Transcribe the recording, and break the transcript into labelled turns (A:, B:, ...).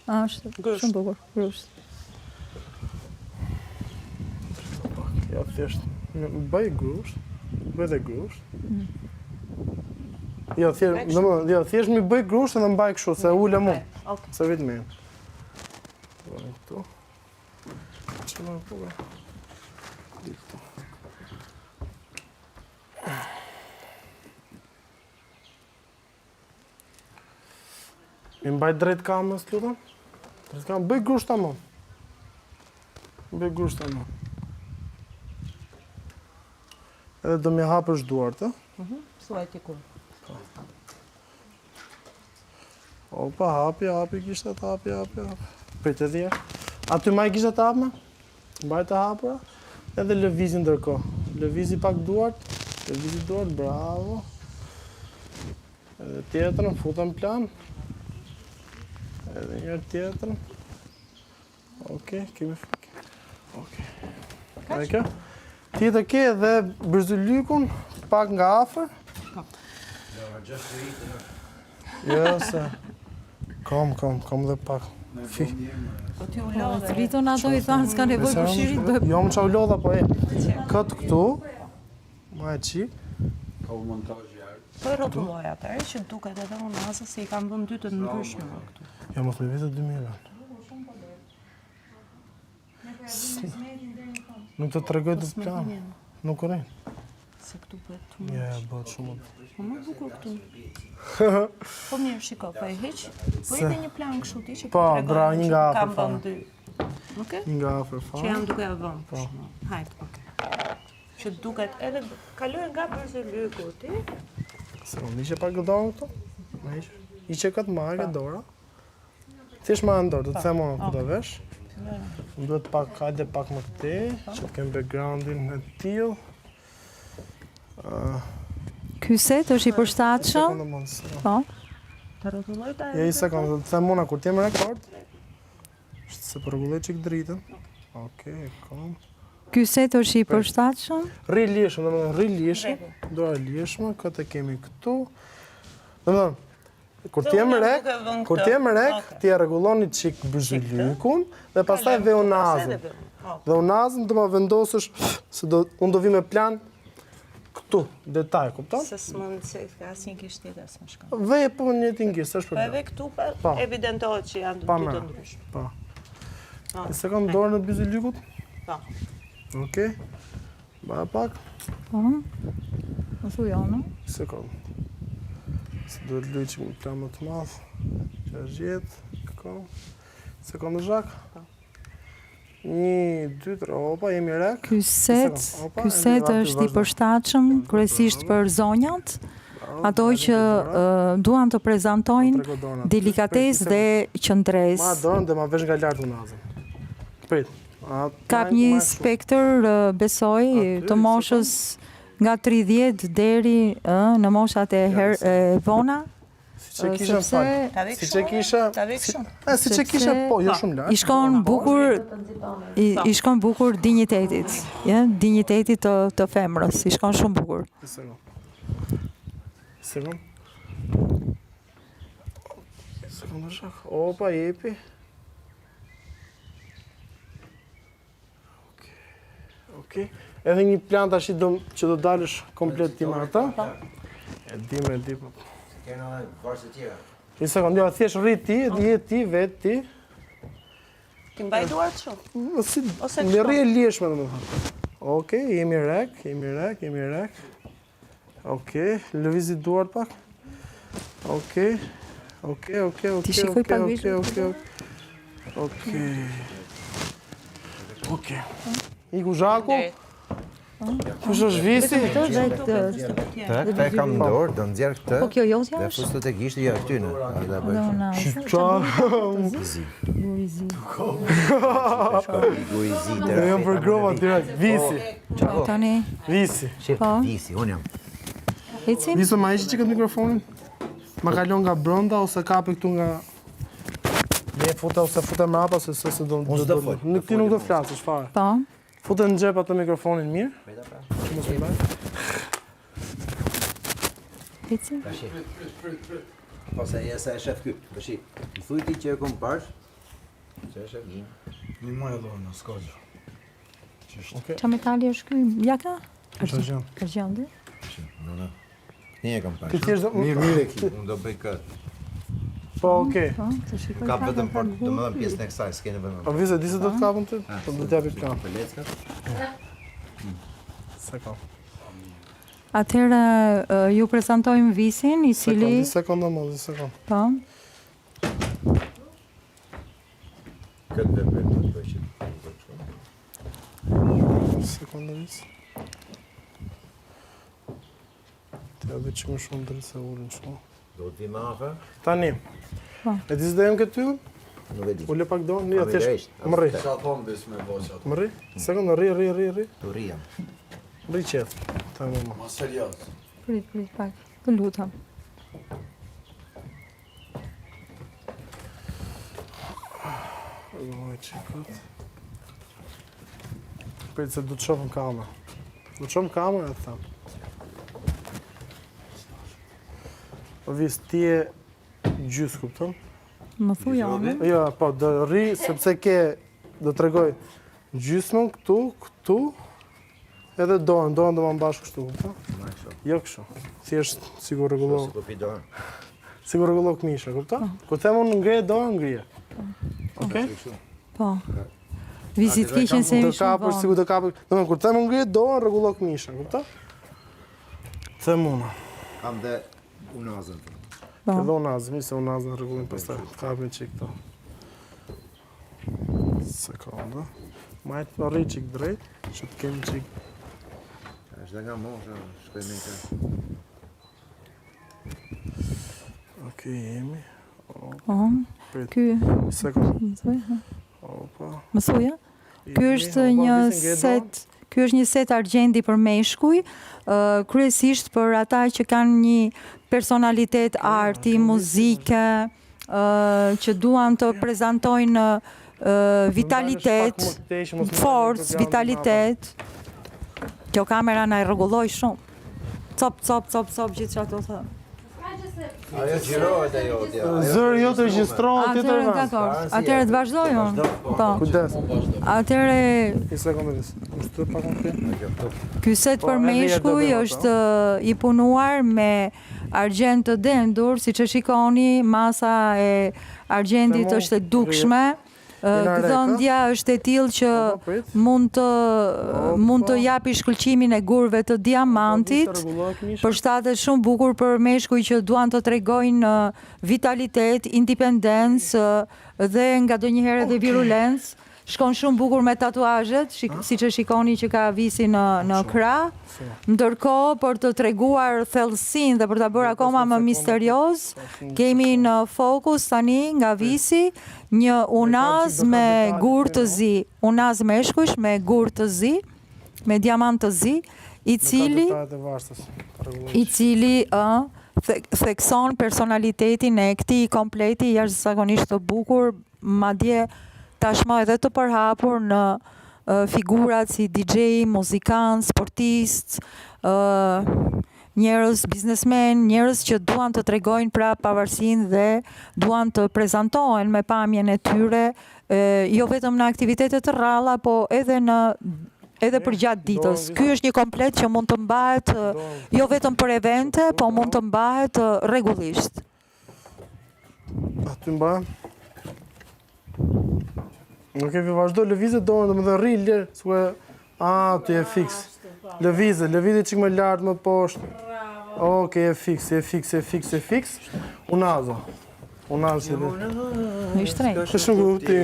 A: Është shumë bukur, grusht.
B: Ja, thjesht, bëj grusht, bëj dhe grusht. Jo, thjesht mi bëj grusht edhe mbaj kështu, se ule mu, se vitë me. Bëj këtu. Që më përga? Di këtu. Mi mbaj drejt kamës, lutem? Drejt kamës, bëj grusht ta më. Bëj grusht ta më. Edhe do mi hapësh duart,
C: Thuaj ti kur.
B: Opa, hapi, kishtet, hapi. Prit e dhja. Aty ma i kishtet hapme? Mbaj të hapura? Edhe lëvizi ndërko. Lëvizi pak duart, bravo. Edhe tjetërën, futën plan. Edhe njërë tjetërën. Okej, kemi fëk. Okej. Edhe kjo? Ti të ke edhe bërzulykun, pak nga afër. Jo, se... Kom dhe pak. Fi.
C: Po ti u lodhe.
A: Rriton ato i thanë, s'ka nevoj për shirit, bëj.
B: Jo, më qa u lodha, po e. Këtë këtu, ma e qip.
D: Ka u montaj jarë.
C: Po e rrotulloj atëre që duket edhe unazë se i kam vënë dy të ndryshme këtu.
B: Jo, mos me vete 2 milion. Nuk të tregoj të plan. Nuk kërën.
C: Se këtu bëhet të
B: Ja, bëhet shumë.
C: Po më bukur këtu. Po mirë, shiko, po e heq. Po edhe një plan kështu ti që
B: Po,
C: tregoj
B: bra, një nga afër
C: kam
B: fare.
C: vënë dy. Okej?
B: Një nga afër
C: Që
B: fare.
C: jam duke e vënë. Hajt, okej. Që duket edhe kaloj nga bërzelyku ti.
B: Se unë ishe pak gëdorë këtu. Ishe këtë marrë dora. Thjesht ma ndorë, do të them unë ku do vesh. Më duhet pak, hajde pak më këte, që kem backgroundin e tillë.
A: Ky set është i përshtatshëm. Po.
C: Ta rrotulloj ta.
B: Ja, i sekundë, do të them unë kur t'jem rekord. Se përgulloj qik dritën. Okej, kom.
A: Ky set është i përshtatshëm.
B: Rri lishëm, domethënë rri lishëm, dora lishme, këtë e kemi këtu. Domethënë, kur t'jem rek, ti e rregulloni çik bërzylykun dhe pastaj veonazën. Veonazën do ma vendosësh se unë do vi me plan këtu, detaj, kupton?
C: Se s'mund se ka asnjë kish tjetër s'më shkon.
B: Vej po një tingis, s'është
C: Po
B: problem.
C: edhe këtu evidentohet që janë dy të ndryshme.
B: Po. E se kam dorë në bërzylykut?
C: Po.
B: Okej. Ba pak.
A: Po. Më thuj ona.
B: Sekundë. Se duhet luj që më plan më të madh. 60, kom. Sekundë zhak. 1, 2, 3, opa, jemi rek.
A: Ky set është i përshtatshëm kryesisht për zonjat, ato që duan të prezantojnë delikatesë dhe qëndresë.
B: Ma dorën dhe ma vesh nga lartë unazën. Prit.
A: Kap një spektër, besoj, të moshës nga 30 deri në moshat e vona.
B: Si që kisha falë. Si që kisha, po, jo shumë lartë.
A: I shkon bukur dinjitetit, dinjitetit të femrës, i shkon shumë bukur.
B: Sekundë. Shak. Opa, jepi. Okej. Edhe një plan tash që do dalësh komplet ti me ata. E di.
E: Kena varsë tjera.
B: Një sekundë, jo, thjesht rrit ti, ti, vetë ti.
C: Ti mbaj duart shumë?
B: Në rri e lishme, dhe më thënë. Okej, jemi rek. Okej, lëvizit duart pak. Okej.
A: Ti shikoj pak vishë.
B: Okej. Iku zhaku. Kush është visi?
E: Këta e kam në dorë, do nëzjerë këtë.
A: Po kjo jotja
E: dhe
A: është?
E: fustët e gishtë, jo, këtyne.
A: Gurizi.
E: Gurizi.
B: Dhe jam për grova direkt. Visi.
A: Tani.
B: Visi.
E: Visi, unë jam.
A: Ecim?
B: Viso, ma ishi që këtë mikrofonin? Ma kalon nga brënda ose kapi këtu nga... Me futa ose futa më rapa se do...
E: Unë do fol.
B: Ti nuk do flasësh fare.
A: Po.
B: Futa në gjep atë mikrofonin mirë. Mos më bëj.
A: Ecim?
E: Po se e shef ky. Tashi, më thuj ti që e kom parë,
D: Një maj edhe në s'ka gjë.
A: Qa metali është ky? Jaka?
B: Argjend.
A: Argjendi?
E: Një e kam
B: Ti
E: parë.
B: thjesht
D: Mirë e ki.
E: Unë do bëj këtë.
B: po, okay.
A: Po, të shikoj
E: Kap
A: ka
E: vetëm
A: ka
E: për
A: bukur.
E: domethënë pjesën e kësaj, s'keni vënë.
B: Po vizë di se do të kapën ti? Po do t'japi plan.
E: Për leckat.
B: Se kam.
A: Atëherë ju prezantojmë visin i cili
B: Sekondë më, 10 sekondë.
A: po,
E: Këtë dhe për të bëjë që.
B: Sekondë vis. Ti edhe që më shumë drejtë se ullin shumë.
E: Do t'i më afër?
B: Tani,
A: Po.
B: e di se do jem këtë ty?
E: Nuk e di.
B: Ule pak do, një
E: Amiresht,
B: thjesht, më rri.
D: Sa thonë bis me bo që ato.
B: Më rri? Sekondë, rri.
E: Turia.
B: Rri qetë. Ta më më.
D: Ma serios.
A: prit pak, të lutem.
B: Oj, qikët. Për se du të shofëm kamerë. Du të shofëm kamerë, e të thamë. Po vis, ti e gjysë, kupton?
A: Më thuj Ana.
B: Jo, po, do rri, sepse ke, do të regoj gjysmën këtu, edhe doën do më mbash kështu, kupton? Jo kështu, thjesht sigur rregullo,
E: Si kupi dorë.
B: sigur rregullo këmisha, kupton? Ku them unë ngreje doën, ngreje. Okej?
A: Po. Vizit kishin se
B: Do
A: jemi shumë
B: kapësh,
A: vonë.
B: sigur do kapësh. Domethënë kur them unë ngreje doën, rregullo këmisha, kupton? Them unë.
E: Kam dhe unazën.
A: Po.
B: Edhe unazmi, se unazën rregullin pastaj. Kapin çik këto. Sekondë. Majt në rri qik drejt, që të kemi qik.
E: Është dhe nga mosha, shkoj me këtë.
B: Okej, jemi.
A: Po.
B: Prit.
A: Ky,
B: Sekundë.
A: më thuj, ha?
B: Opa.
A: Më thuja? Ky është
B: Opa,
A: një
B: visin ngre dorën.
A: set, ky është një set argjendi për meshkuj, kryesisht për ata që kanë një personalitet arti, muzike, që duan të prezantojnë vitalitet, forcë, vitalitet. Kjo kamera na e rregulloi shumë. Cop, gjithë që ato thë.
E: Ajo gjirohet ajo.
B: Zëri jo të regjistrohet tjetër
A: Atëherë,
B: vend.
A: dakor. Atëherë të vazhdoj unë. Po.
B: Kujdes.
A: Atëherë
B: Një sekundë vis. Është pak më pje.
A: ky set
B: Po,
A: për
B: edhe
A: meshkuj
B: jetë do
A: është i punuar me argjend të dendur, siç e shikoni, masa e argjendit
B: Temu,
A: është e dukshme. Gdhëndja është e tillë që
B: Opa, prit.
A: mund të japi shkëlqimin e gurëve të diamantit.
B: Rregullohet këmisha.
A: Përshtatet shumë bukur për meshkuj që duan të tregojnë vitalitet, independencë dhe ngadonjëherë edhe virulencë. Shkon shumë bukur me tatuazhet, siç e shikoni që ka visi në krah. Ndërkohë, për të treguar thellësinë dhe për ta bërë akoma më misterioz, kemi në fokus tani nga visi një unaz me gur të zi, unaz meshkujsh me gur të zi, me diamant të zi, i cili thekson personalitetin e këtij kompleti jashtëzakonisht të bukur, madje tashmë edhe të përhapur në figurat si DJ, muzikant, sportist, njerëz biznesmen, njerëz që duan të tregojnë pra pavarësinë dhe duan të prezantohen me pamjen e tyre, jo vetëm në aktivitete të rralla, po edhe për gjatë ditës. Ky është një komplet që mund të mbahet jo vetëm për evente, po mund të mbahet rregullisht.
B: Aty mbahem. Nuk e vi vazhdo lëvizet dorën, domethënë rri lirë, s'u ty e fiks. Lëvizet çik më lart, më poshtë. Okej, e fiks. Unazo si dhe.
A: Në shtrenjtë.
B: Të shumë ti